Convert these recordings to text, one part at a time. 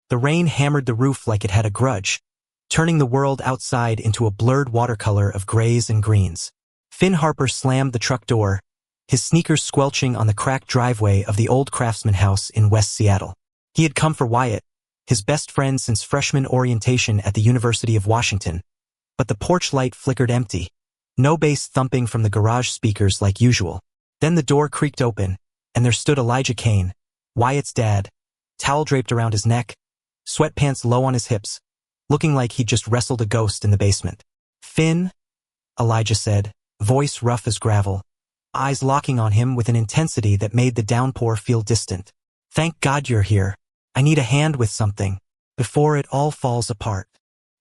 The rain hammered the roof like it had a grudge, turning the world outside into a blurred watercolor of grays and greens. Finn Harper slammed the truck door, his sneakers squelching on the cracked driveway of the old Craftsman house in West Seattle. He had come for Wyatt, his best friend since freshman orientation at the University of Washington, but the porch light flickered empty. No bass thumping from the garage speakers like usual. Then the door creaked open, and there stood Elijah Kane, Wyatt's dad, towel draped around his neck, sweatpants low on his hips, looking like he'd just wrestled a ghost in the basement. "Finn," Elijah said, voice rough as gravel, eyes locking on him with an intensity that made the downpour feel distant. "Thank God you're here. I need a hand with something, before it all falls apart."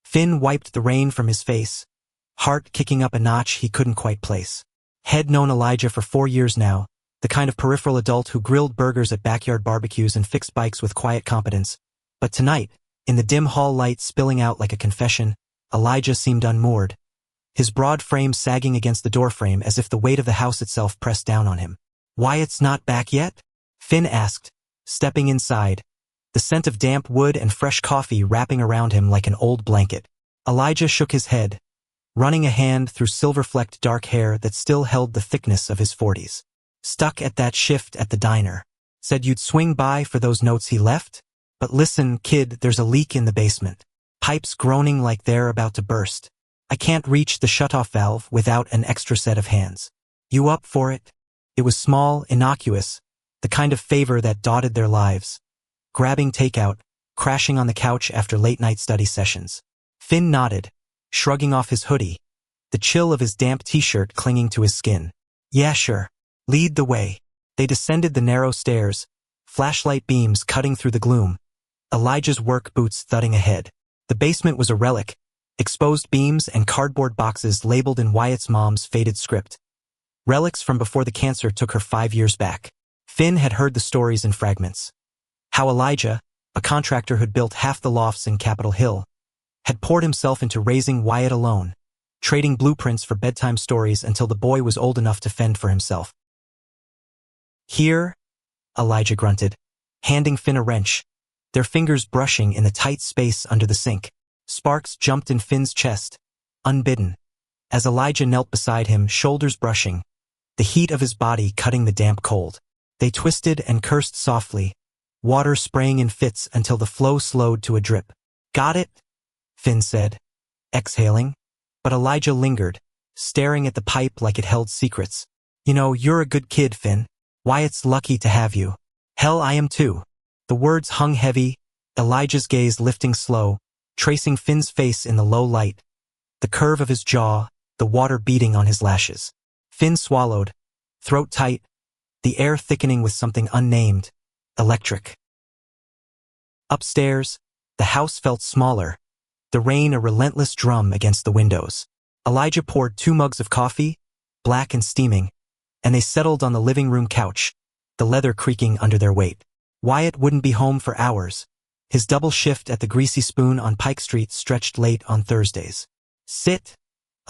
Finn wiped the rain from his face, heart kicking up a notch he couldn't quite place. Had known Elijah for 4 years now, the kind of peripheral adult who grilled burgers at backyard barbecues and fixed bikes with quiet competence. But tonight, in the dim hall light spilling out like a confession, Elijah seemed unmoored, his broad frame sagging against the doorframe as if the weight of the house itself pressed down on him. "Wyatt's not back yet?" Finn asked, stepping inside, the scent of damp wood and fresh coffee wrapping around him like an old blanket. Elijah shook his head, running a hand through silver-flecked dark hair that still held the thickness of his 40s. "Stuck at that shift at the diner. Said you'd swing by for those notes he left? But listen, kid, there's a leak in the basement. Pipes groaning like they're about to burst. I can't reach the shutoff valve without an extra set of hands. You up for it?" It was small, innocuous, the kind of favor that dotted their lives. Grabbing takeout, crashing on the couch after late-night study sessions. Finn nodded, shrugging off his hoodie, the chill of his damp t-shirt clinging to his skin. "Yeah, sure. Lead the way." They descended the narrow stairs, flashlight beams cutting through the gloom, Elijah's work boots thudding ahead. The basement was a relic, exposed beams and cardboard boxes labeled in Wyatt's mom's faded script. Relics from before the cancer took her 5 years back. Finn had heard the stories in fragments. How Elijah, a contractor who'd built half the lofts in Capitol Hill, had poured himself into raising Wyatt alone, trading blueprints for bedtime stories until the boy was old enough to fend for himself. "Here," Elijah grunted, handing Finn a wrench, their fingers brushing in the tight space under the sink. Sparks jumped in Finn's chest, unbidden, as Elijah knelt beside him, shoulders brushing, the heat of his body cutting the damp cold. They twisted and cursed softly, water spraying in fits until the flow slowed to a drip. "Got it?" Finn said, exhaling, but Elijah lingered, staring at the pipe like it held secrets. "You know, you're a good kid, Finn. Wyatt's lucky to have you." "Hell, I am too." The words hung heavy, Elijah's gaze lifting slow, tracing Finn's face in the low light, the curve of his jaw, the water beating on his lashes. Finn swallowed, throat tight, the air thickening with something unnamed, electric. Upstairs, the house felt smaller, the rain a relentless drum against the windows. Elijah poured 2 mugs of coffee, black and steaming, and they settled on the living room couch, the leather creaking under their weight. Wyatt wouldn't be home for hours. His double shift at the Greasy Spoon on Pike Street stretched late on Thursdays. "Sit,"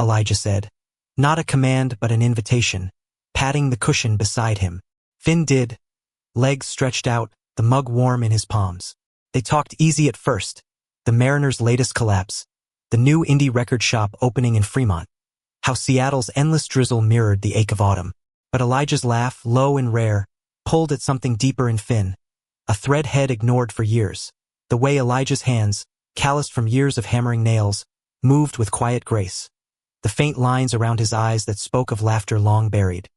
Elijah said, not a command but an invitation, patting the cushion beside him. Finn did, legs stretched out, the mug warm in his palms. They talked easy at first, the Mariners' latest collapse, the new indie record shop opening in Fremont, how Seattle's endless drizzle mirrored the ache of autumn. But Elijah's laugh, low and rare, pulled at something deeper in Finn, a thread Head ignored for years. The way Elijah's hands, calloused from years of hammering nails, moved with quiet grace, the faint lines around his eyes that spoke of laughter long buried.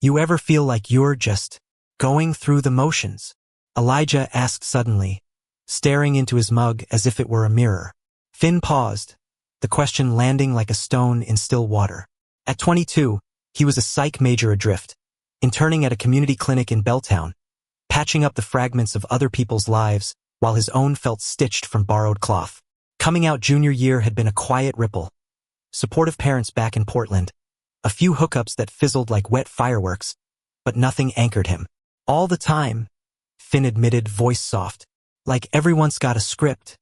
"You ever feel like you're just going through the motions?" Elijah asked suddenly, staring into his mug as if it were a mirror. Finn paused, the question landing like a stone in still water. At 22, he was a psych major adrift, interning at a community clinic in Belltown, patching up the fragments of other people's lives while his own felt stitched from borrowed cloth. Coming out junior year had been a quiet ripple. Supportive parents back in Portland, a few hookups that fizzled like wet fireworks, but nothing anchored him. "All the time," Finn admitted, voice soft, "like everyone's got a script,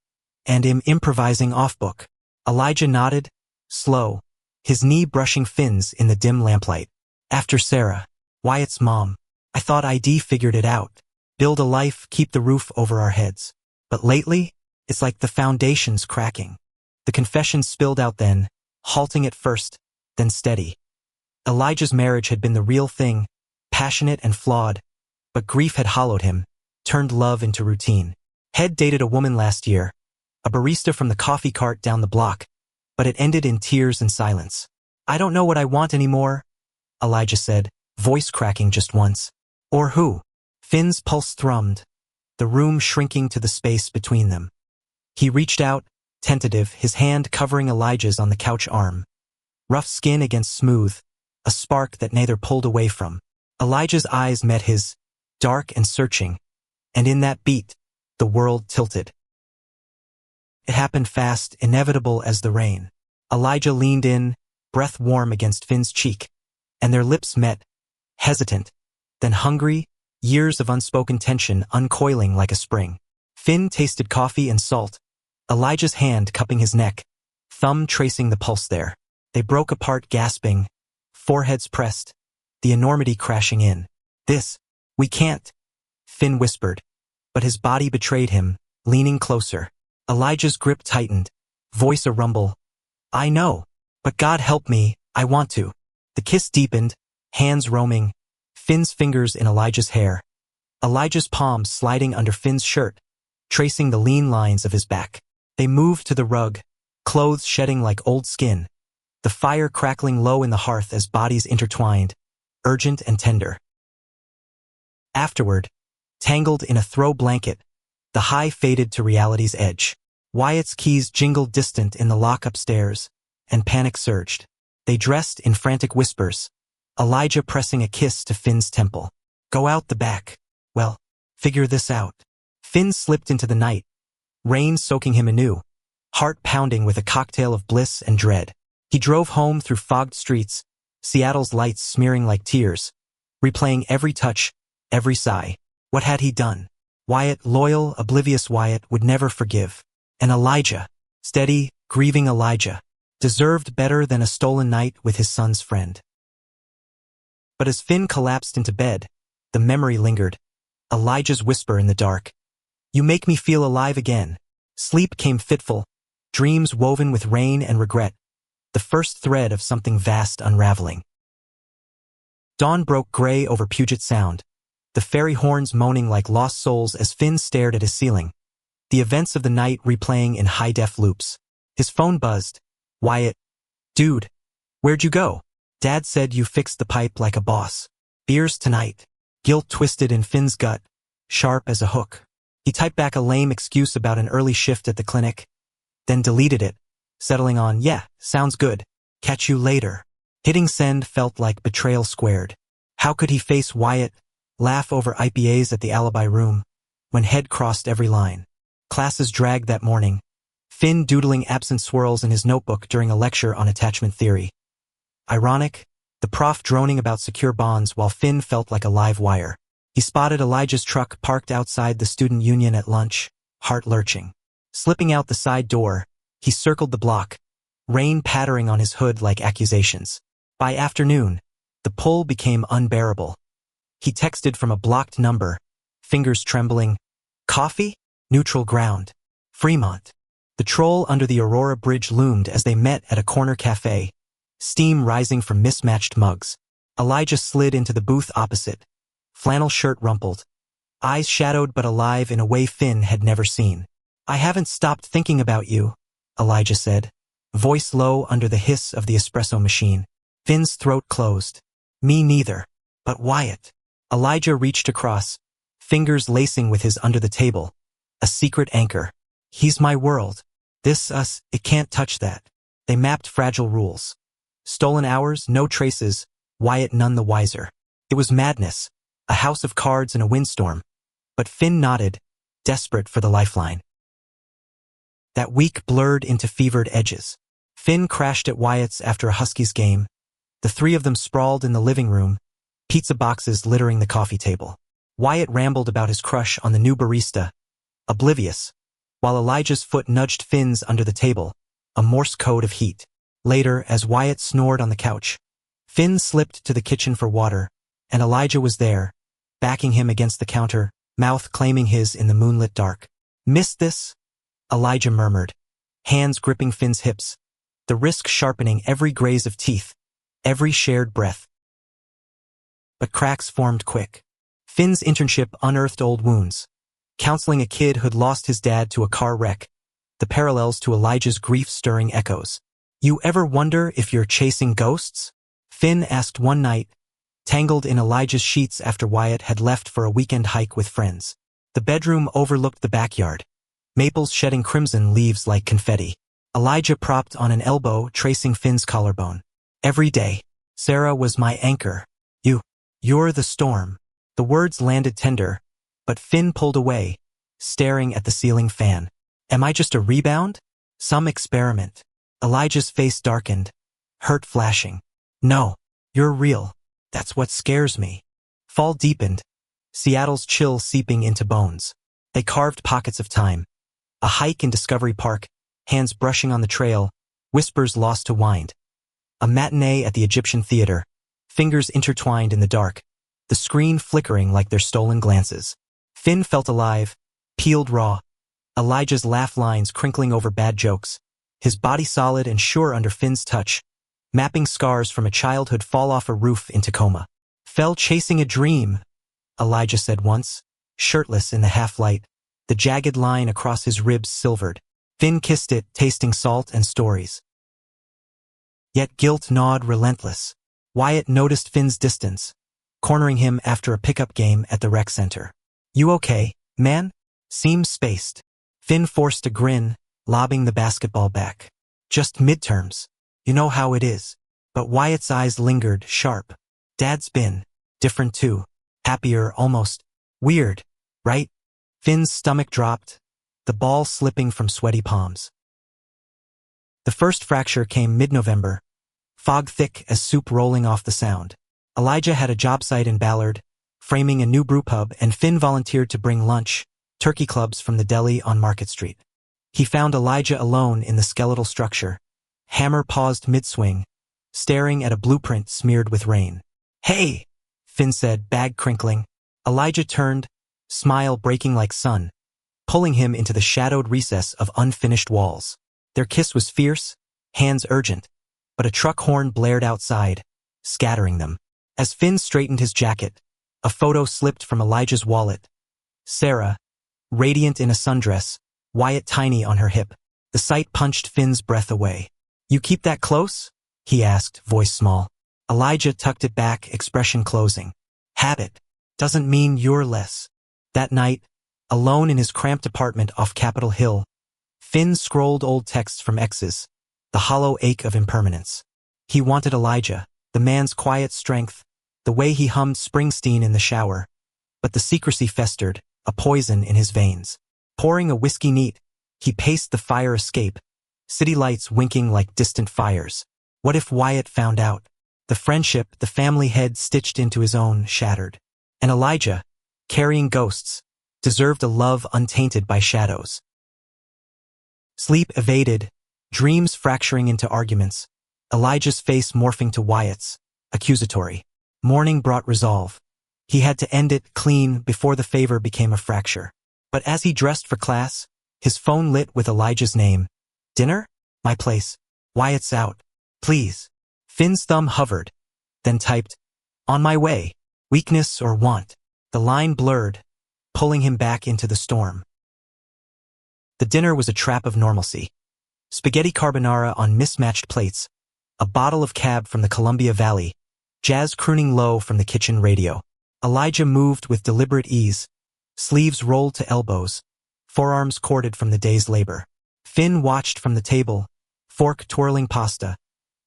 and I'm improvising off-book." Elijah nodded, slow, his knee brushing Finn's in the dim lamplight. "After Sarah, Wyatt's mom, I thought I'd figured it out. Build a life, keep the roof over our heads. But lately, it's like the foundation's cracking. The confession spilled out then, halting at first, then steady. Elijah's marriage had been the real thing, passionate and flawed, but grief had hollowed him, turned love into routine. Had dated a woman last year, a barista from the coffee cart down the block, but it ended in tears and silence. I don't know what I want anymore, Elijah said, voice cracking just once. Or who? Finn's pulse thrummed, the room shrinking to the space between them. He reached out, tentative, his hand covering Elijah's on the couch arm. Rough skin against smooth, a spark that neither pulled away from. Elijah's eyes met his, dark and searching, and in that beat, the world tilted. It happened fast, inevitable as the rain. Elijah leaned in, breath warm against Finn's cheek, and their lips met, hesitant, then hungry, years of unspoken tension uncoiling like a spring. Finn tasted coffee and salt, Elijah's hand cupping his neck, thumb tracing the pulse there. They broke apart gasping, foreheads pressed, the enormity crashing in. We can't, Finn whispered, but his body betrayed him, leaning closer. Elijah's grip tightened, voice a rumble. I know, but God help me, I want to. The kiss deepened, hands roaming, Finn's fingers in Elijah's hair. Elijah's palms sliding under Finn's shirt, tracing the lean lines of his back. They moved to the rug, clothes shedding like old skin, the fire crackling low in the hearth as bodies intertwined, urgent and tender. Afterward, tangled in a throw blanket, the high faded to reality's edge. Wyatt's keys jingled distant in the lock upstairs, and panic surged. They dressed in frantic whispers, Elijah pressing a kiss to Finn's temple. Go out the back. Well, figure this out. Finn slipped into the night, rain soaking him anew, heart pounding with a cocktail of bliss and dread. He drove home through fogged streets, Seattle's lights smearing like tears, replaying every touch, every sigh. What had he done? Wyatt, loyal, oblivious Wyatt, would never forgive. And Elijah, steady, grieving Elijah, deserved better than a stolen night with his son's friend. But as Finn collapsed into bed, the memory lingered. Elijah's whisper in the dark. You make me feel alive again. Sleep came fitful, dreams woven with rain and regret, the first thread of something vast unraveling. Dawn broke gray over Puget Sound, the ferry horns moaning like lost souls as Finn stared at his ceiling, the events of the night replaying in high-def loops. His phone buzzed. Wyatt. Dude, where'd you go? Dad said you fixed the pipe like a boss. Beers tonight. Guilt twisted in Finn's gut, sharp as a hook. He typed back a lame excuse about an early shift at the clinic, then deleted it, settling on, yeah, sounds good. Catch you later. Hitting send felt like betrayal squared. How could he face Wyatt, laugh over IPAs at the alibi room, when head crossed every line? Classes dragged that morning, Finn doodling absent swirls in his notebook during a lecture on attachment theory. Ironic, the prof droning about secure bonds while Finn felt like a live wire. He spotted Elijah's truck parked outside the student union at lunch, heart lurching. Slipping out the side door, he circled the block, rain pattering on his hood like accusations. By afternoon, the pull became unbearable. He texted from a blocked number, fingers trembling. Coffee? Neutral ground. Fremont. The troll under the Aurora Bridge loomed as they met at a corner cafe, steam rising from mismatched mugs. Elijah slid into the booth opposite, flannel shirt rumpled, eyes shadowed but alive in a way Finn had never seen. I haven't stopped thinking about you, Elijah said, voice low under the hiss of the espresso machine. Finn's throat closed. Me neither. But Wyatt. Elijah reached across, fingers lacing with his under the table. A secret anchor. He's my world. This us, it can't touch that. They mapped fragile rules. Stolen hours, no traces, Wyatt none the wiser. It was madness, a house of cards and a windstorm. But Finn nodded, desperate for the lifeline. That week blurred into fevered edges. Finn crashed at Wyatt's after a Huskies game. The three of them sprawled in the living room, pizza boxes littering the coffee table. Wyatt rambled about his crush on the new barista, oblivious, while Elijah's foot nudged Finn's under the table, a Morse code of heat. Later, as Wyatt snored on the couch, Finn slipped to the kitchen for water, and Elijah was there, backing him against the counter, mouth claiming his in the moonlit dark. Missed this? Elijah murmured, hands gripping Finn's hips, the risk sharpening every graze of teeth, every shared breath. But cracks formed quick. Finn's internship unearthed old wounds. Counseling a kid who'd lost his dad to a car wreck, the parallels to Elijah's grief-stirring echoes. You ever wonder if you're chasing ghosts? Finn asked one night, tangled in Elijah's sheets after Wyatt had left for a weekend hike with friends. The bedroom overlooked the backyard, maples shedding crimson leaves like confetti. Elijah propped on an elbow, tracing Finn's collarbone. Every day, Sarah was my anchor. You're the storm. The words landed tender, but Finn pulled away, staring at the ceiling fan. Am I just a rebound? Some experiment? Elijah's face darkened, hurt flashing. No, you're real. That's what scares me. Fall deepened, Seattle's chill seeping into bones. They carved pockets of time. A hike in Discovery Park, hands brushing on the trail, whispers lost to wind. A matinee at the Egyptian theater, fingers intertwined in the dark, the screen flickering like their stolen glances. Finn felt alive, peeled raw, Elijah's laugh lines crinkling over bad jokes, his body solid and sure under Finn's touch, mapping scars from a childhood fall off a roof into coma. Fell chasing a dream, Elijah said once, shirtless in the half-light, the jagged line across his ribs silvered. Finn kissed it, tasting salt and stories. Yet guilt gnawed relentless. Wyatt noticed Finn's distance, cornering him after a pickup game at the rec center. You okay, man? Seems spaced. Finn forced a grin, lobbing the basketball back. Just midterms. You know how it is. But Wyatt's eyes lingered, sharp. Dad's been different too. Happier, almost. Weird, right? Finn's stomach dropped, the ball slipping from sweaty palms. The first fracture came mid-November, fog thick as soup rolling off the Sound. Elijah had a job site in Ballard, framing a new brewpub, and Finn volunteered to bring lunch, turkey clubs from the deli on Market Street. He found Elijah alone in the skeletal structure, hammer paused mid-swing, staring at a blueprint smeared with rain. Hey, Finn said, bag crinkling. Elijah turned, smile breaking like sun, pulling him into the shadowed recess of unfinished walls. Their kiss was fierce, hands urgent, but a truck horn blared outside, scattering them. As Finn straightened his jacket, a photo slipped from Elijah's wallet. Sarah, radiant in a sundress, Wyatt tiny on her hip. The sight punched Finn's breath away. You keep that close? He asked, voice small. Elijah tucked it back, expression closing. Habit. Doesn't mean you're less. That night, alone in his cramped apartment off Capitol Hill, Finn scrolled old texts from exes, the hollow ache of impermanence. He wanted Elijah, the man's quiet strength, the way he hummed Springsteen in the shower, but the secrecy festered, a poison in his veins. Pouring a whiskey neat, he paced the fire escape, city lights winking like distant fires. What if Wyatt found out? The friendship, the family head stitched into his own, shattered. And Elijah, carrying ghosts, deserved a love untainted by shadows. Sleep evaded, dreams fracturing into arguments, Elijah's face morphing to Wyatt's, accusatory. Morning brought resolve. He had to end it clean before the favor became a fracture. But as he dressed for class, his phone lit with Elijah's name. Dinner? My place. Wyatt's out. Please. Finn's thumb hovered, then typed, on my way. Weakness or want. The line blurred, pulling him back into the storm. The dinner was a trap of normalcy. Spaghetti carbonara on mismatched plates, a bottle of cab from the Columbia Valley, jazz crooning low from the kitchen radio. Elijah moved with deliberate ease, sleeves rolled to elbows, forearms corded from the day's labor. Finn watched from the table, fork twirling pasta,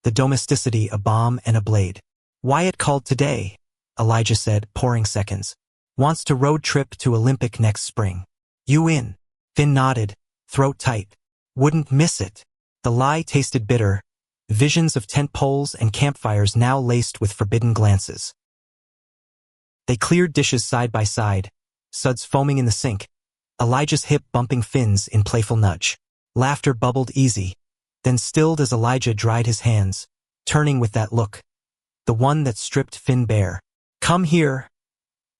the domesticity a bomb and a blade. Wyatt called today, Elijah said, pouring seconds. Wants to road trip to Olympic next spring. You in? Finn nodded, throat tight. Wouldn't miss it. The lie tasted bitter, visions of tent poles and campfires now laced with forbidden glances. They cleared dishes side by side, suds foaming in the sink, Elijah's hip bumping Finn's in playful nudge. Laughter bubbled easy, then stilled as Elijah dried his hands, turning with that look, the one that stripped Finn bare. Come here,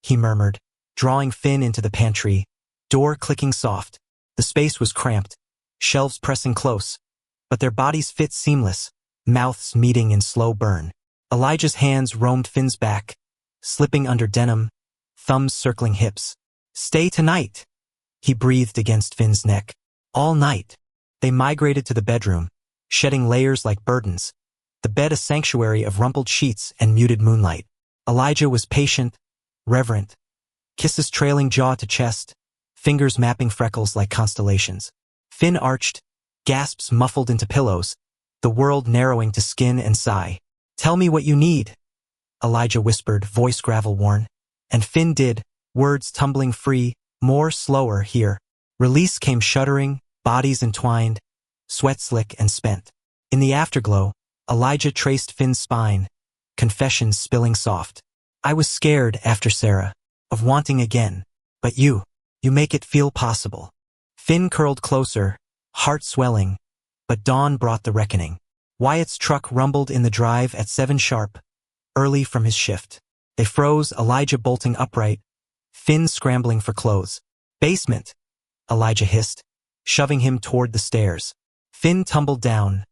he murmured, drawing Finn into the pantry, door clicking soft. The space was cramped, shelves pressing close, but their bodies fit seamless, mouths meeting in slow burn. Elijah's hands roamed Finn's back, slipping under denim, thumbs circling hips. "Stay tonight," he breathed against Finn's neck. All night. They migrated to the bedroom, shedding layers like burdens, the bed a sanctuary of rumpled sheets and muted moonlight. Elijah was patient, reverent, kisses trailing jaw to chest, fingers mapping freckles like constellations. Finn arched, gasps muffled into pillows, the world narrowing to skin and sigh. "Tell me what you need," Elijah whispered, voice gravel-worn. And Finn did, words tumbling free, more slower here. Release came shuddering, bodies entwined, sweat slick and spent. In the afterglow, Elijah traced Finn's spine, confessions spilling soft. "I was scared after Sarah, of wanting again, but you make it feel possible." Finn curled closer, heart swelling, but dawn brought the reckoning. Wyatt's truck rumbled in the drive at 7 sharp, early from his shift. They froze, Elijah bolting upright, Finn scrambling for clothes. "Basement," Elijah hissed, shoving him toward the stairs. Finn tumbled down,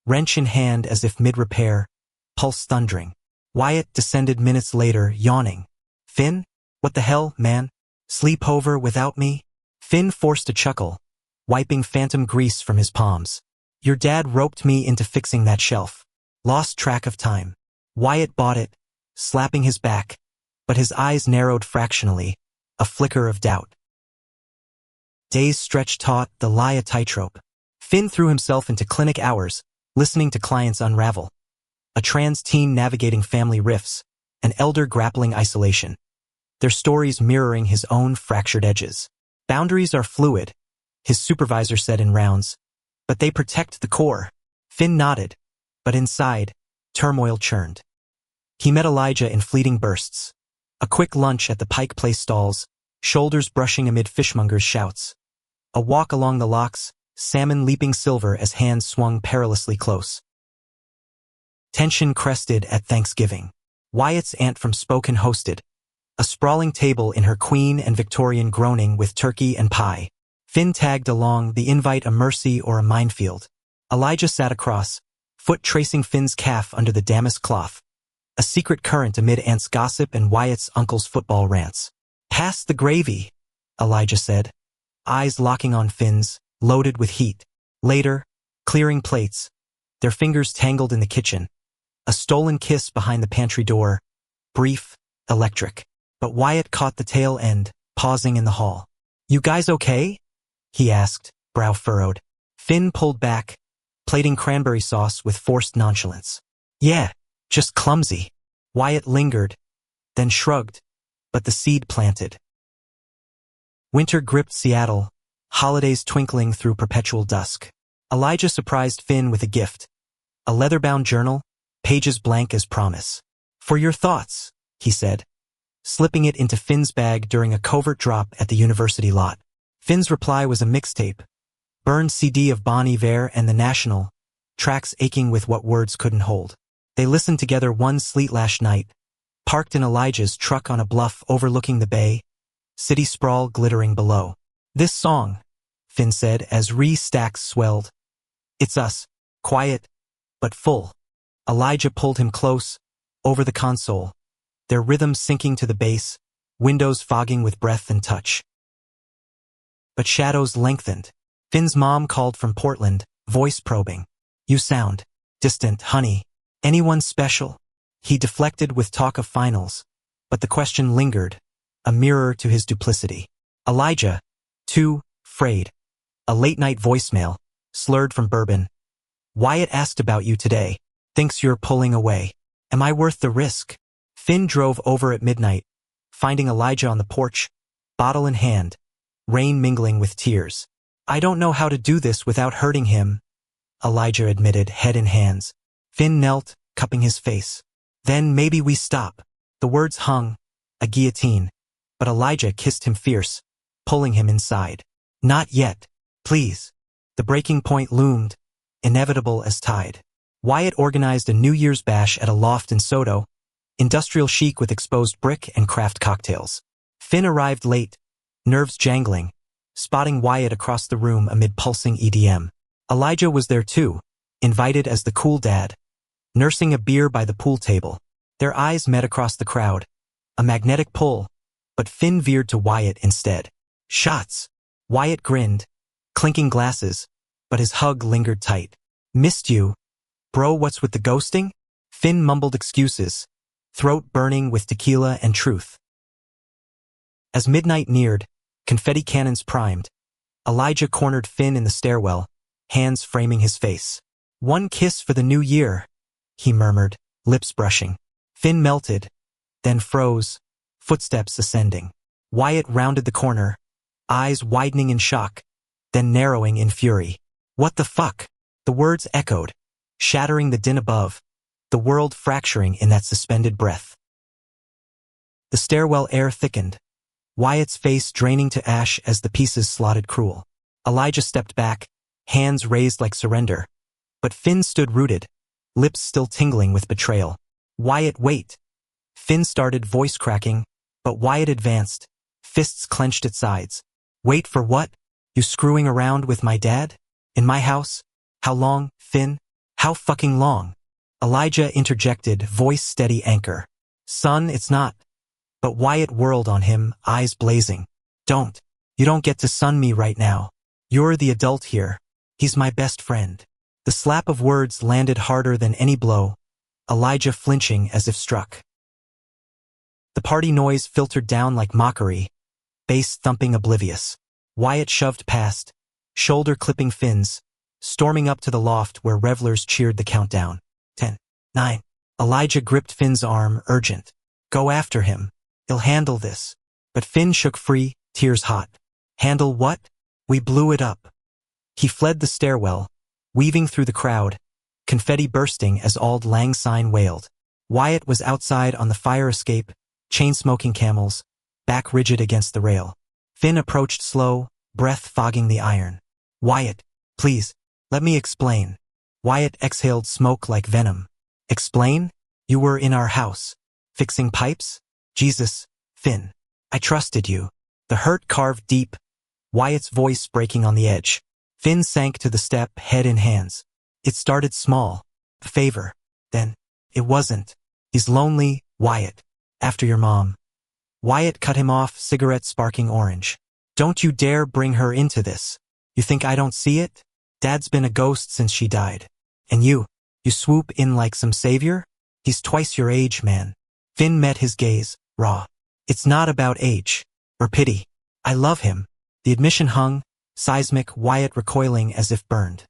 wrench in hand as if mid-repair, pulse thundering. Wyatt descended minutes later, yawning. "Finn? What the hell, man? Sleep over without me?" Finn forced a chuckle, wiping phantom grease from his palms. "Your dad roped me into fixing that shelf. Lost track of time." Wyatt bought it, slapping his back, but his eyes narrowed fractionally, a flicker of doubt. Days stretched taut, the lie a tightrope. Finn threw himself into clinic hours, listening to clients unravel. A trans teen navigating family rifts, an elder grappling isolation. Their stories mirroring his own fractured edges. "Boundaries are fluid," his supervisor said in rounds, "but they protect the core." Finn nodded, but inside, turmoil churned. He met Elijah in fleeting bursts. A quick lunch at the Pike Place stalls, shoulders brushing amid fishmongers' shouts. A walk along the locks, salmon leaping silver as hands swung perilously close. Tension crested at Thanksgiving. Wyatt's aunt from Spokane hosted, a sprawling table in her Queen and Victorian groaning with turkey and pie. Finn tagged along, the invite a mercy or a minefield. Elijah sat across, foot tracing Finn's calf under the damask cloth, a secret current amid aunt's gossip and Wyatt's uncle's football rants. "Pass the gravy," Elijah said, eyes locking on Finn's, loaded with heat. Later, clearing plates, their fingers tangled in the kitchen, a stolen kiss behind the pantry door, brief, electric. But Wyatt caught the tail end, pausing in the hall. "You guys okay?" he asked, brow furrowed. Finn pulled back, plating cranberry sauce with forced nonchalance. "Yeah, just clumsy." Wyatt lingered, then shrugged, but the seed planted. Winter gripped Seattle, holidays twinkling through perpetual dusk. Elijah surprised Finn with a gift, a leather-bound journal, pages blank as promise. "For your thoughts," he said, slipping it into Finn's bag during a covert drop at the university lot. Finn's reply was a mixtape, burned CD of Bon Iver and The National, tracks aching with what words couldn't hold. They listened together one sleet-lashed night, parked in Elijah's truck on a bluff overlooking the bay, city sprawl glittering below. "This song," Finn said as stacks swelled. "It's us, quiet, but full." Elijah pulled him close, over the console, their rhythm sinking to the bass, windows fogging with breath and touch. But shadows lengthened. Finn's mom called from Portland, voice probing. "You sound distant, honey. Anyone special?" He deflected with talk of finals, but the question lingered, a mirror to his duplicity. "Elijah, too, frayed." A late-night voicemail, slurred from bourbon. "Wyatt asked about you today. Thinks you're pulling away. Am I worth the risk?" Finn drove over at midnight, finding Elijah on the porch, bottle in hand, rain mingling with tears. "I don't know how to do this without hurting him," Elijah admitted, head in hands. Finn knelt, cupping his face. "Then maybe we stop." The words hung, a guillotine, but Elijah kissed him fierce, pulling him inside. "Not yet, please." The breaking point loomed, inevitable as tide. Wyatt organized a New Year's bash at a loft in Soto, industrial chic with exposed brick and craft cocktails. Finn arrived late, nerves jangling, spotting Wyatt across the room amid pulsing EDM. Elijah was there too, invited as the cool dad, nursing a beer by the pool table. Their eyes met across the crowd, a magnetic pull, but Finn veered to Wyatt instead. Shots. Wyatt grinned, clinking glasses, but his hug lingered tight. Missed you. Bro, what's with the ghosting? Finn mumbled excuses, throat burning with tequila and truth. As midnight neared, confetti cannons primed, Elijah cornered Finn in the stairwell, hands framing his face. One kiss for the new year, he murmured, lips brushing. Finn melted, then froze, footsteps ascending. Wyatt rounded the corner, eyes widening in shock, then narrowing in fury. What the fuck? The words echoed, shattering the din above, the world fracturing in that suspended breath. The stairwell air thickened, Wyatt's face draining to ash as the pieces slotted cruel. Elijah stepped back, hands raised like surrender, but Finn stood rooted, lips still tingling with betrayal. Wyatt, wait. Finn started, voice cracking, but Wyatt advanced, fists clenched at sides. Wait for what? You screwing around with my dad? In my house? How long, Finn? How fucking long? Elijah interjected, voice steady anchor. Son, it's not. But Wyatt whirled on him, eyes blazing. Don't. You don't get to son me right now. You're the adult here. He's my best friend. The slap of words landed harder than any blow, Elijah flinching as if struck. The party noise filtered down like mockery, bass thumping oblivious. Wyatt shoved past, shoulder clipping Finn's, storming up to the loft where revelers cheered the countdown. 10, 9. Elijah gripped Finn's arm, urgent. Go after him. He'll handle this. But Finn shook free, tears hot. Handle what? We blew it up. He fled the stairwell, weaving through the crowd, confetti bursting as Auld Lang Syne wailed. Wyatt was outside on the fire escape, chain-smoking camels, back rigid against the rail. Finn approached slow, breath fogging the iron. Wyatt, please, let me explain. Wyatt exhaled smoke like venom. Explain? You were in our house. Fixing pipes? Jesus, Finn. I trusted you. The hurt carved deep, Wyatt's voice breaking on the edge. Finn sank to the step, head in hands. It started small, a favor. Then, it wasn't. He's lonely, Wyatt. After your mom. Wyatt cut him off, cigarette sparking orange. Don't you dare bring her into this. You think I don't see it? Dad's been a ghost since she died. And you swoop in like some savior? He's twice your age, man. Finn met his gaze, raw. It's not about age. Or pity. I love him. The admission hung, seismic, Wyatt recoiling as if burned.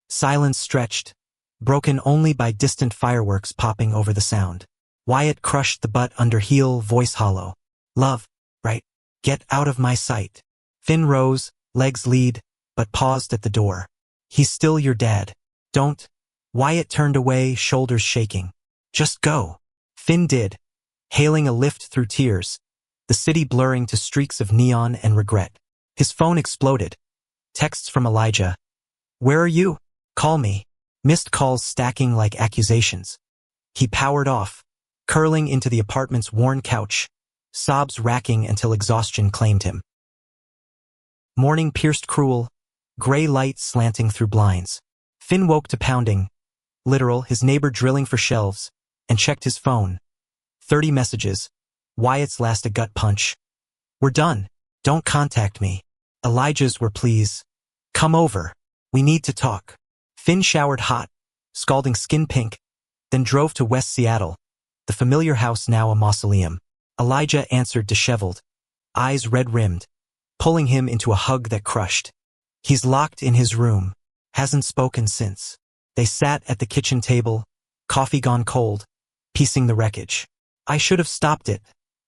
Silence stretched, broken only by distant fireworks popping over the sound. Wyatt crushed the butt under heel, voice hollow. Love, right? Get out of my sight. Finn rose, legs lead, but paused at the door. He's still your dad. Don't. Wyatt turned away, shoulders shaking. Just go. Finn did, hailing a lift through tears, the city blurring to streaks of neon and regret. His phone exploded. Texts from Elijah. Where are you? Call me. Missed calls stacking like accusations. He powered off, curling into the apartment's worn couch, sobs racking until exhaustion claimed him. Morning pierced cruel, gray light slanting through blinds. Finn woke to pounding, literal, his neighbor drilling for shelves, and checked his phone. 30 messages. Wyatt's last a gut punch. We're done. Don't contact me. Elijah's were please. Come over. We need to talk. Finn showered hot, scalding skin pink, then drove to West Seattle, the familiar house now a mausoleum. Elijah answered disheveled, eyes red-rimmed, pulling him into a hug that crushed. He's locked in his room, hasn't spoken since. They sat at the kitchen table, coffee gone cold, piecing the wreckage. I should have stopped it,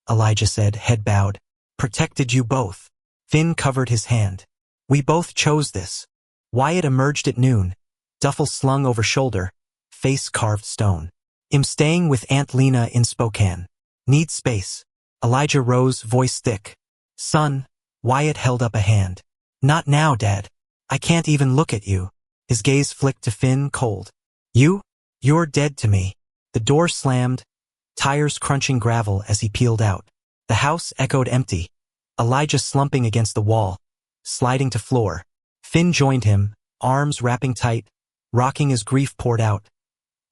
Elijah said, head bowed. Protected you both. Finn covered his hand. We both chose this. Wyatt emerged at noon, duffel slung over shoulder, face carved stone. I'm staying with Aunt Lena in Spokane. Need space. Elijah rose, voice thick. Son, Wyatt held up a hand. Not now, Dad. I can't even look at you. His gaze flicked to Finn, cold. You're dead to me. The door slammed, tires crunching gravel as he peeled out. The house echoed empty, Elijah slumping against the wall, sliding to floor. Finn joined him, arms wrapping tight, rocking as grief poured out.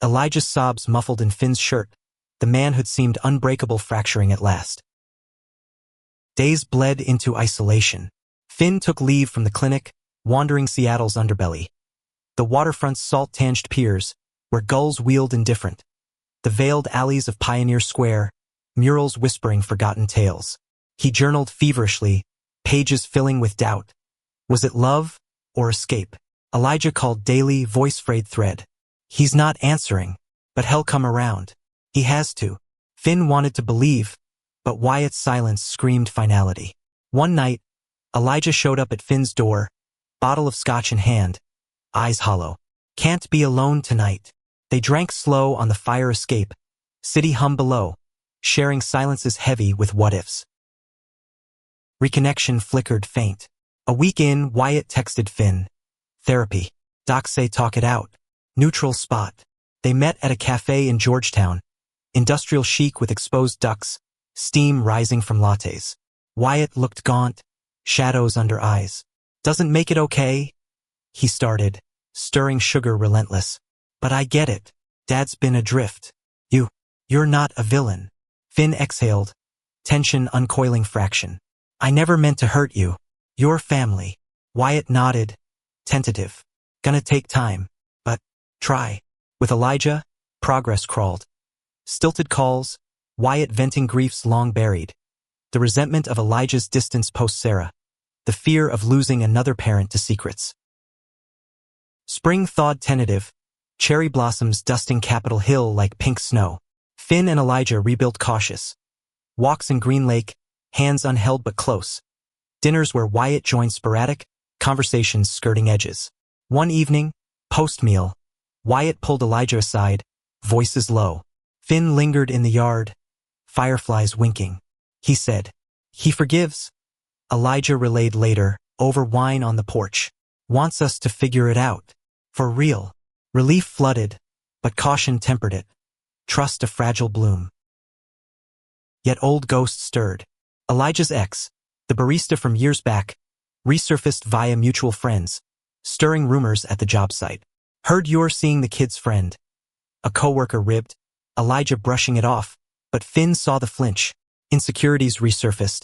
Elijah's sobs muffled in Finn's shirt, the manhood seemed unbreakable, fracturing at last. Days bled into isolation. Finn took leave from the clinic, wandering Seattle's underbelly. The waterfront's salt-tanged piers, where gulls wheeled indifferent. The veiled alleys of Pioneer Square, murals whispering forgotten tales. He journaled feverishly, pages filling with doubt. Was it love or escape? Elijah called daily, voice-frayed thread. He's not answering, but he'll come around. He has to. Finn wanted to believe, but Wyatt's silence screamed finality. One night, Elijah showed up at Finn's door, bottle of scotch in hand, eyes hollow. Can't be alone tonight. They drank slow on the fire escape, city hum below, sharing silences heavy with what-ifs. Reconnection flickered faint. A week in, Wyatt texted Finn. Therapy. Docs say talk it out. Neutral spot. They met at a cafe in Georgetown. Industrial chic with exposed ducts, steam rising from lattes. Wyatt looked gaunt, shadows under eyes. Doesn't make it okay? He started, stirring sugar relentless. But I get it. Dad's been adrift. You're not a villain. Finn exhaled, tension uncoiling fraction. I never meant to hurt you. Your family. Wyatt nodded, tentative. Gonna take time, but try. With Elijah, progress crawled. Stilted calls, Wyatt venting griefs long buried. The resentment of Elijah's distance post-Sarah. The fear of losing another parent to secrets. Spring thawed tentative, cherry blossoms dusting Capitol Hill like pink snow. Finn and Elijah rebuilt cautious. Walks in Green Lake, hands unheld but close. Dinners where Wyatt joined sporadic, conversations skirting edges. One evening, post-meal, Wyatt pulled Elijah aside, voices low. Finn lingered in the yard, fireflies winking. He said, he forgives. Elijah relayed later, over wine on the porch. Wants us to figure it out. For real. Relief flooded, but caution tempered it. Trust a fragile bloom. Yet old ghosts stirred. Elijah's ex, the barista from years back, resurfaced via mutual friends, stirring rumors at the job site. Heard you're seeing the kid's friend. A coworker ribbed, Elijah brushing it off, but Finn saw the flinch. Insecurities resurfaced.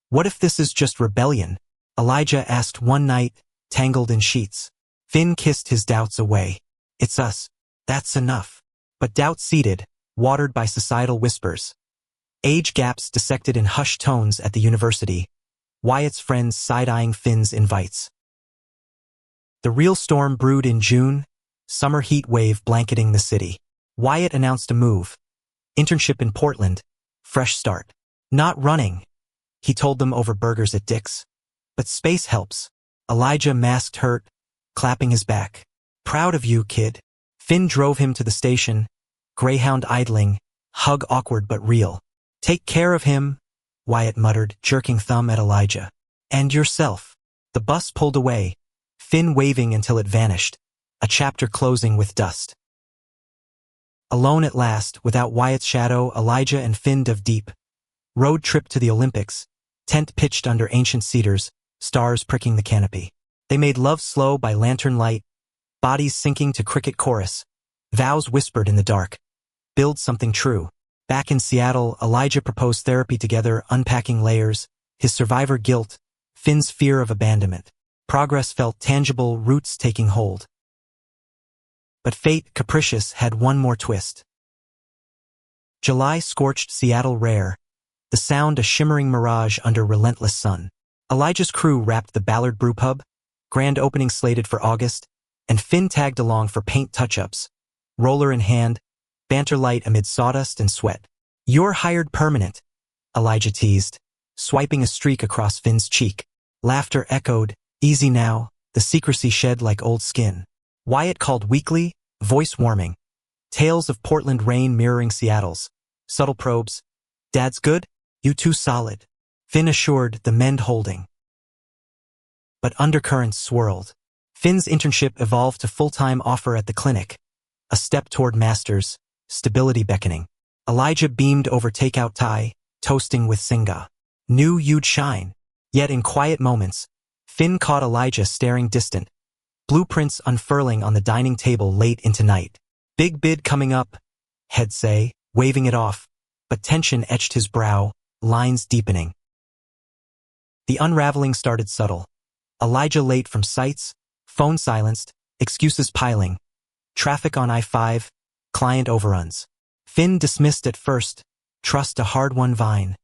What if this is just rebellion? Elijah asked one night, tangled in sheets. Finn kissed his doubts away. It's us. That's enough. But doubt seeded, watered by societal whispers. Age gaps dissected in hushed tones at the university. Wyatt's friends side-eyeing Finn's invites. The real storm brewed in June, summer heat wave blanketing the city. Wyatt announced a move. Internship in Portland. Fresh start. Not running, he told them over burgers at Dick's. But space helps. Elijah masked hurt, clapping his back. Proud of you, kid. Finn drove him to the station, Greyhound idling, hug awkward but real. Take care of him, Wyatt muttered, jerking thumb at Elijah. And yourself. The bus pulled away, Finn waving until it vanished, a chapter closing with dust. Alone at last, without Wyatt's shadow, Elijah and Finn dove deep. Road trip to the Olympics, tent pitched under ancient cedars, stars pricking the canopy. They made love slow by lantern light, bodies sinking to cricket chorus, vows whispered in the dark. Build something true. Back in Seattle, Elijah proposed therapy together, unpacking layers, his survivor guilt, Finn's fear of abandonment. Progress felt tangible, roots taking hold. But fate, capricious, had one more twist. July scorched Seattle rare, the sound a shimmering mirage under relentless sun. Elijah's crew wrapped the Ballard Brewpub, grand opening slated for August, and Finn tagged along for paint touch-ups, roller in hand, banter light amid sawdust and sweat. You're hired permanent, Elijah teased, swiping a streak across Finn's cheek. Laughter echoed, easy now, the secrecy shed like old skin. Wyatt called weakly, voice warming. Tales of Portland rain mirroring Seattle's. Subtle probes. Dad's good? You too solid. Finn assured, the mend holding. But undercurrents swirled. Finn's internship evolved to full-time offer at the clinic. A step toward masters, stability beckoning. Elijah beamed over takeout Thai, toasting with Singa. Knew you'd shine. Yet in quiet moments, Finn caught Elijah staring distant, blueprints unfurling on the dining table late into night. Big bid coming up, he'd say, waving it off, but tension etched his brow, lines deepening. The unraveling started subtle. Elijah late from sites, phone silenced, excuses piling, traffic on I-5, client overruns. Finn dismissed at first, trust a hard-won vine,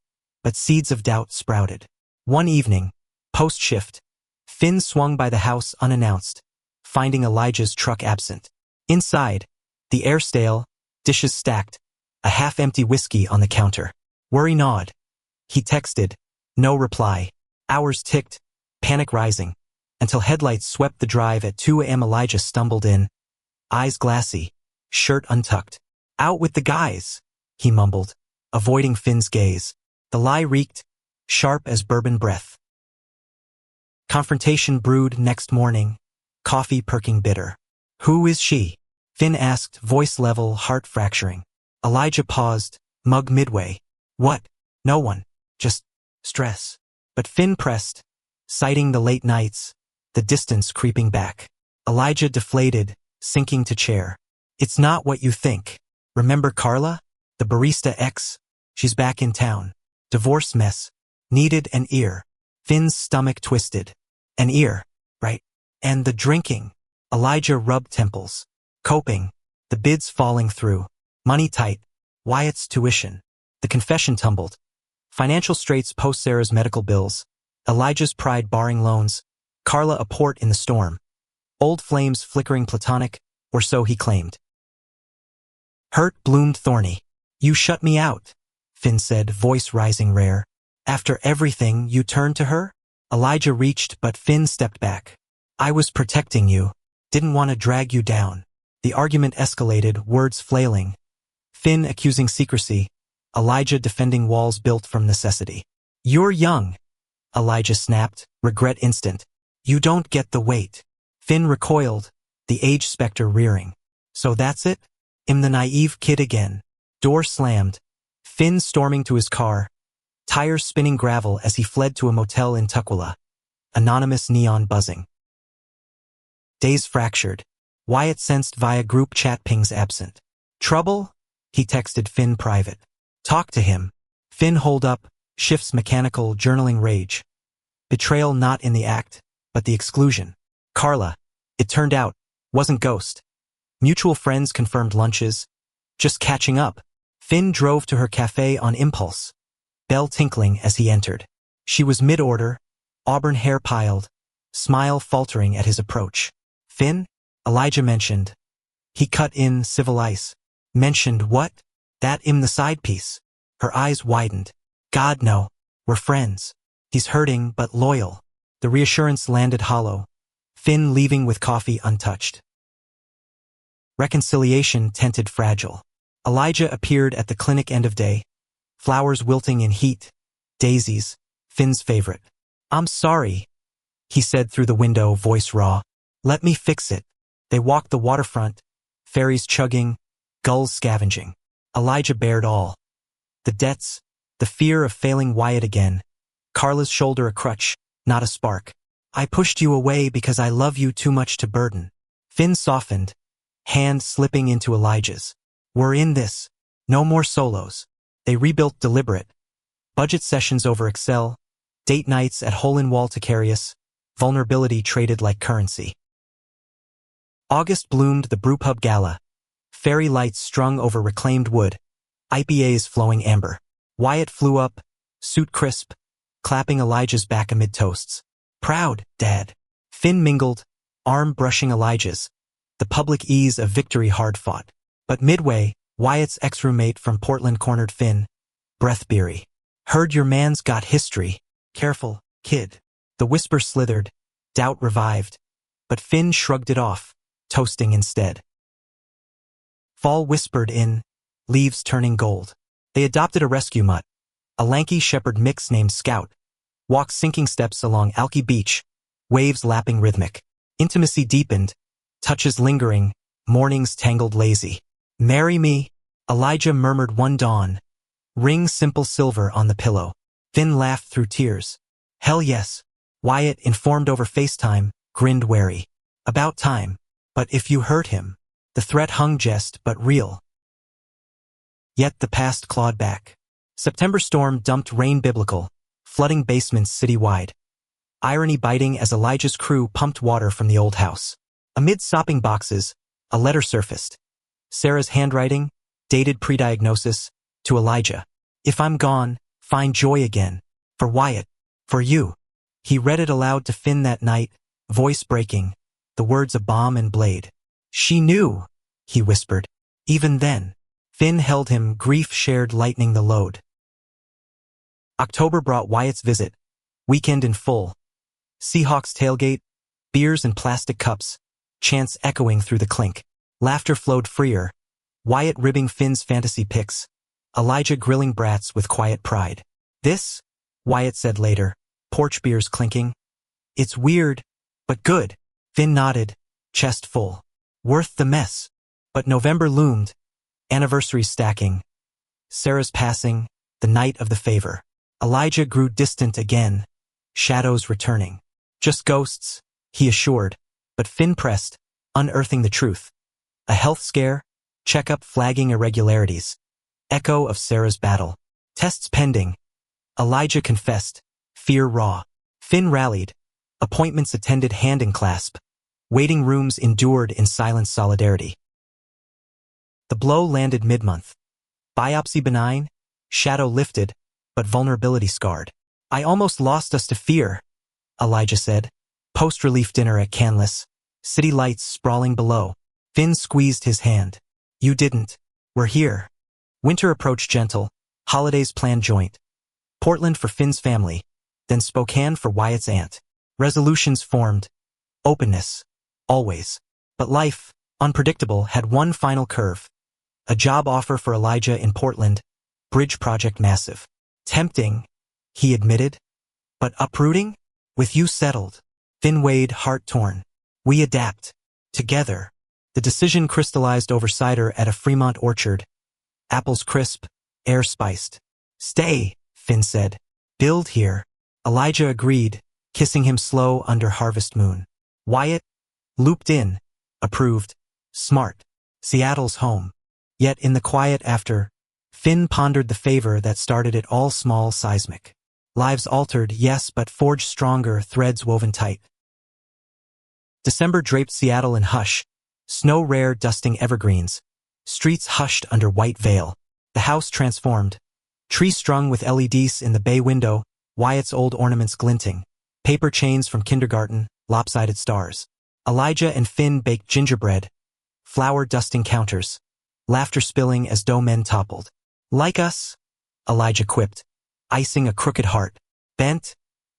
but seeds of doubt sprouted. One evening, post-shift, Finn swung by the house unannounced, finding Elijah's truck absent. Inside, the air stale, dishes stacked, a half-empty whiskey on the counter. Worry gnawed. He texted, no reply. Hours ticked, panic rising, until headlights swept the drive at 2 a.m. Elijah stumbled in, eyes glassy, shirt untucked. Out with the guys, he mumbled, avoiding Finn's gaze. The lie reeked, sharp as bourbon breath. Confrontation brewed next morning, coffee perking bitter. Who is she? Finn asked, voice level, heart fracturing. Elijah paused, mug midway. What? No one. Just stress. But Finn pressed, citing the late nights, the distance creeping back. Elijah deflated, sinking to chair. It's not what you think. Remember Carla? The barista ex? She's back in town. Divorce mess. Needed an ear. Finn's stomach twisted. An ear, right? And the drinking. Elijah rubbed temples. Coping. The bids falling through. Money tight. Wyatt's tuition. The confession tumbled. Financial straits post Sarah's medical bills. Elijah's pride barring loans. Carla a port in the storm. Old flames flickering platonic, or so he claimed. Hurt bloomed thorny. You shut me out, Finn said, voice rising rare. After everything, you turned to her? Elijah reached, but Finn stepped back. I was protecting you. Didn't want to drag you down. The argument escalated, words flailing. Finn accusing secrecy. Elijah defending walls built from necessity. You're young, Elijah snapped, regret instant. You don't get the weight. Finn recoiled, the age specter rearing. So that's it? I'm the naive kid again. Door slammed. Finn storming to his car. Tires spinning gravel as he fled to a motel in Tukwila. Anonymous neon buzzing. Days fractured. Wyatt sensed via group chat pings absent. Trouble? He texted Finn private. Talk to him. Finn hold up, shifts mechanical, journaling rage. Betrayal not in the act, but the exclusion. Carla, it turned out, wasn't ghost. Mutual friends confirmed lunches. Just catching up. Finn drove to her cafe on impulse. Bell tinkling as he entered. She was mid-order, auburn hair piled, smile faltering at his approach. Finn? Elijah mentioned. He cut in, civil ice. Mentioned what? That the side piece. Her eyes widened. God no, we're friends. He's hurting but loyal. The reassurance landed hollow. Finn leaving with coffee untouched. Reconciliation tented fragile. Elijah appeared at the clinic end of day. Flowers wilting in heat. Daisies, Finn's favorite. I'm sorry, he said through the window, voice raw. Let me fix it. They walked the waterfront, ferries chugging, gulls scavenging. Elijah bared all. The debts, the fear of failing Wyatt again. Carla's shoulder a crutch, not a spark. I pushed you away because I love you too much to burden. Finn softened, hand slipping into Elijah's. We're in this. No more solos. They rebuilt deliberate. Budget sessions over Excel, date nights at hole-in-wall Ticarius, vulnerability traded like currency. August bloomed the brewpub gala. Fairy lights strung over reclaimed wood, IPAs flowing amber. Wyatt flew up, suit crisp, clapping Elijah's back amid toasts. Proud, Dad. Finn mingled, arm brushing Elijah's. The public ease of victory hard fought. But midway, Wyatt's ex-roommate from Portland cornered Finn, breath beery. Heard your man's got history. Careful, kid. The whisper slithered, doubt revived. But Finn shrugged it off, toasting instead. Fall whispered in, leaves turning gold. They adopted a rescue mutt, a lanky shepherd mix named Scout. Walked sinking steps along Alki Beach, waves lapping rhythmic. Intimacy deepened, touches lingering, mornings tangled lazy. Marry me, Elijah murmured one dawn. Ring simple silver on the pillow. Finn laughed through tears. Hell yes. Wyatt, informed over FaceTime, grinned wary. About time. But if you hurt him. The threat hung just but real. Yet the past clawed back. September storm dumped rain biblical, flooding basements citywide. Irony biting as Elijah's crew pumped water from the old house. Amid sopping boxes, a letter surfaced. Sarah's handwriting, dated pre-diagnosis, to Elijah. If I'm gone, find joy again. For Wyatt. For you. He read it aloud to Finn that night, voice breaking, the words a bomb and blade. She knew, he whispered. Even then. Finn held him, grief shared lightening the load. October brought Wyatt's visit. Weekend in full. Seahawks tailgate, beers and plastic cups, chants echoing through the clink. Laughter flowed freer. Wyatt ribbing Finn's fantasy pics. Elijah grilling brats with quiet pride. This, Wyatt said later, porch beers clinking. It's weird, but good. Finn nodded, chest full. Worth the mess. But November loomed. Anniversaries stacking. Sarah's passing, the night of the favor. Elijah grew distant again. Shadows returning. Just ghosts, he assured. But Finn pressed, unearthing the truth. A health scare, checkup flagging irregularities. Echo of Sarah's battle. Tests pending. Elijah confessed, fear raw. Finn rallied. Appointments attended hand in clasp. Waiting rooms endured in silent solidarity. The blow landed mid-month. Biopsy benign, shadow lifted, but vulnerability scarred. I almost lost us to fear, Elijah said. Post-relief dinner at Canlis. City lights sprawling below. Finn squeezed his hand. You didn't. We're here. Winter approached gentle. Holidays planned joint. Portland for Finn's family. Then Spokane for Wyatt's aunt. Resolutions formed. Openness. Always. But life, unpredictable, had one final curve. A job offer for Elijah in Portland. Bridge project massive. Tempting, he admitted. But uprooting? With you settled. Finn weighed, heart torn. We adapt. Together. The decision crystallized over cider at a Fremont orchard. Apples crisp, air spiced. Stay, Finn said. Build here. Elijah agreed, kissing him slow under harvest moon. Wyatt, looped in, approved. Smart. Seattle's home. Yet in the quiet after, Finn pondered the favor that started it all, small, seismic. Lives altered, yes, but forged stronger, threads woven tight. December draped Seattle in hush. Snow rare dusting evergreens. Streets hushed under white veil. The house transformed. Tree strung with LEDs in the bay window, Wyatt's old ornaments glinting. Paper chains from kindergarten, lopsided stars. Elijah and Finn baked gingerbread. Flour dusting counters. Laughter spilling as dough men toppled. Like us, Elijah quipped, icing a crooked heart. Bent,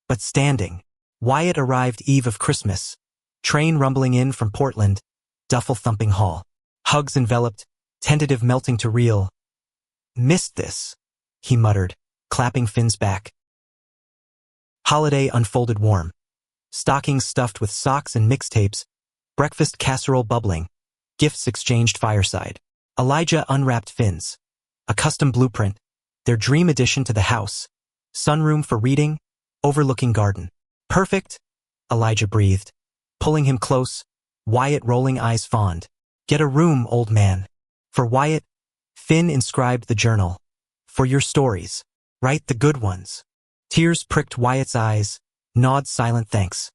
but standing. Wyatt arrived eve of Christmas. Train rumbling in from Portland. Duffel thumping hall. Hugs enveloped, tentative melting to real. Missed this, he muttered, clapping Finn's back. Holiday unfolded warm. Stockings stuffed with socks and mixtapes. Breakfast casserole bubbling. Gifts exchanged fireside. Elijah unwrapped Finn's. A custom blueprint. Their dream addition to the house. Sunroom for reading. Overlooking garden. Perfect, Elijah breathed. Pulling him close. Wyatt rolling eyes fond. Get a room, old man. For Wyatt, Finn inscribed the journal. For your stories. Write the good ones. Tears pricked Wyatt's eyes. Nod silent thanks.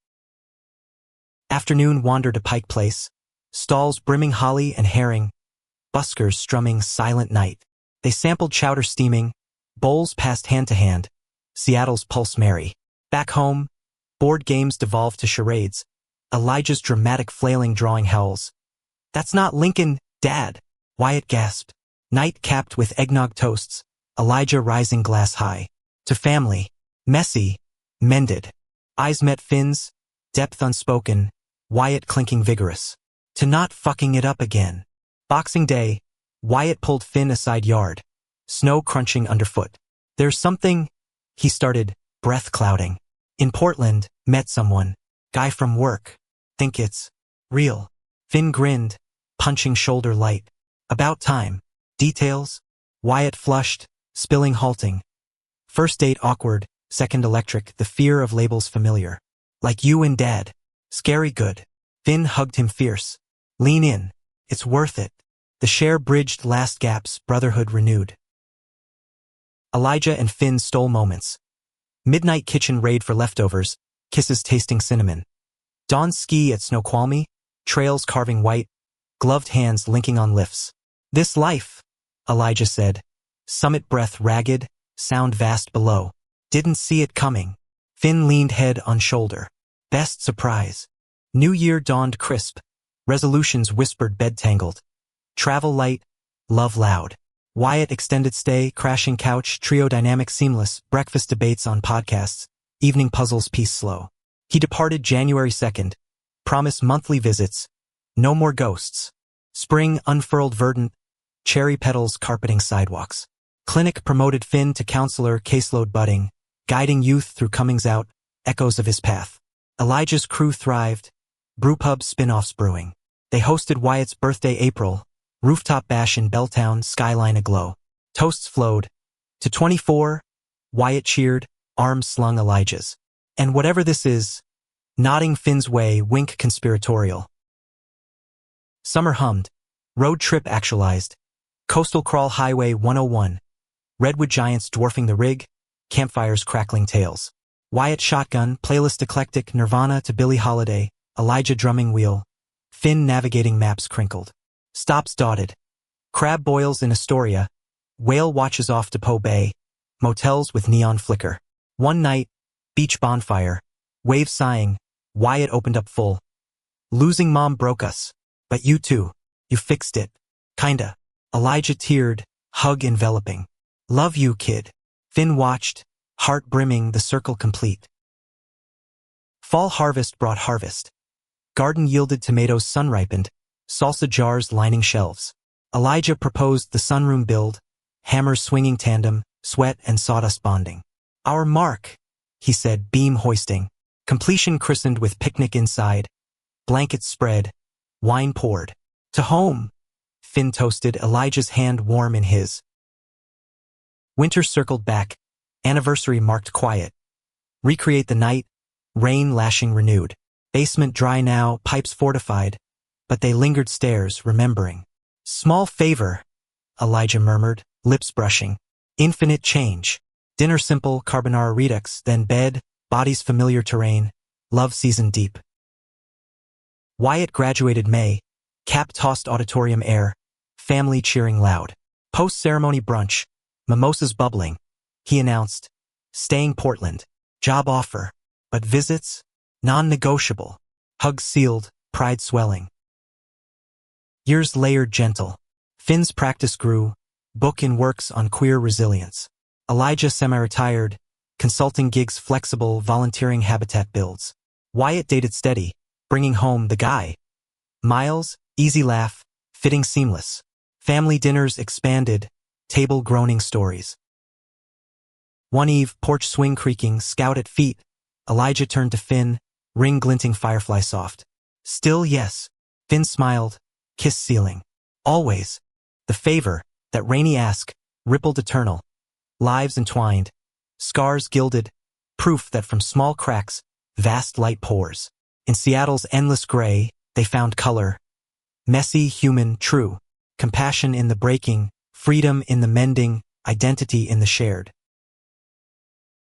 Afternoon wander to Pike Place. Stalls brimming holly and herring. Buskers strumming Silent Night. They sampled chowder steaming. Bowls passed hand to hand. Seattle's pulse merry. Back home, board games devolved to charades. Elijah's dramatic flailing drawing howls. That's not Lincoln, Dad, Wyatt gasped. Night capped with eggnog toasts. Elijah rising glass high. To family. Messy. Mended. Eyes met Finn's. Depth unspoken. Wyatt clinking vigorous. To not fucking it up again. Boxing Day. Wyatt pulled Finn aside yard. Snow crunching underfoot. There's something, he started, breath clouding. In Portland, met someone. Guy from work. Think it's real. Finn grinned, punching shoulder light. About time. Details? Wyatt flushed, spilling halting. First date awkward, second electric, the fear of labels familiar. Like you and Dad. Scary good. Finn hugged him fierce. Lean in. It's worth it. The share bridged last gaps, brotherhood renewed. Elijah and Finn stole moments. Midnight kitchen raid for leftovers, kisses tasting cinnamon. Dawn ski at Snoqualmie, trails carving white, gloved hands linking on lifts. This life, Elijah said. Summit breath ragged, sound vast below. Didn't see it coming. Finn leaned head on shoulder. Best surprise. New year dawned crisp. Resolutions whispered bed tangled. Travel light, love loud. Wyatt extended stay, crashing couch, trio dynamic seamless, breakfast debates on podcasts, evening puzzles peace slow. He departed January 2nd. Promise monthly visits. No more ghosts. Spring unfurled verdant, cherry petals carpeting sidewalks. Clinic promoted Finn to counselor, caseload budding, guiding youth through comings out, echoes of his path. Elijah's crew thrived, brewpub spin-offs brewing. They hosted Wyatt's birthday April, rooftop bash in Belltown, skyline aglow. Toasts flowed. To 24, Wyatt cheered, arms slung Elijah's. And whatever this is, nodding Finn's way, wink conspiratorial. Summer hummed. Road trip actualized. Coastal crawl highway 101. Redwood giants dwarfing the rig, campfires crackling tales. Wyatt shotgun, playlist eclectic, Nirvana to Billie Holiday, Elijah drumming wheel. Finn navigating maps crinkled. Stops dotted. Crab boils in Astoria. Whale watches off Depot Bay. Motels with neon flicker. One night, beach bonfire. Waves sighing. Wyatt opened up full. Losing mom broke us. But you too. You fixed it. Kinda. Elijah teared, hug enveloping. Love you, kid. Finn watched, heart brimming, the circle complete. Fall harvest brought harvest. Garden yielded tomatoes sun-ripened, salsa jars lining shelves. Elijah proposed the sunroom build, hammers swinging tandem, sweat and sawdust bonding. Our mark, he said, beam hoisting. Completion christened with picnic inside. Blankets spread, wine poured. To home, Finn toasted, Elijah's hand warm in his. Winter circled back, anniversary marked quiet. Recreate the night, rain lashing renewed. Basement dry now, pipes fortified, but they lingered stairs, remembering. Small favor, Elijah murmured, lips brushing. Infinite change. Dinner simple, carbonara redux, then bed, bodies familiar terrain, love season deep. Wyatt graduated May, cap tossed auditorium air, family cheering loud. Post-ceremony brunch, mimosas bubbling. He announced, staying Portland, job offer, but visits, non-negotiable. Hugs sealed, pride swelling. Years layered gentle. Finn's practice grew, book in works on queer resilience. Elijah semi-retired, consulting gigs flexible, volunteering habitat builds. Wyatt dated steady, bringing home the guy. Miles, easy laugh, fitting seamless. Family dinners expanded, table groaning stories. One eve, porch swing creaking, scout at feet. Elijah turned to Finn, ring glinting firefly soft. Still yes. Finn smiled, kiss ceiling. Always. The favor, that rainy ask, rippled eternal. Lives entwined. Scars gilded. Proof that from small cracks, vast light pours. In Seattle's endless gray, they found color. Messy, human, true. Compassion in the breaking, freedom in the mending, identity in the shared.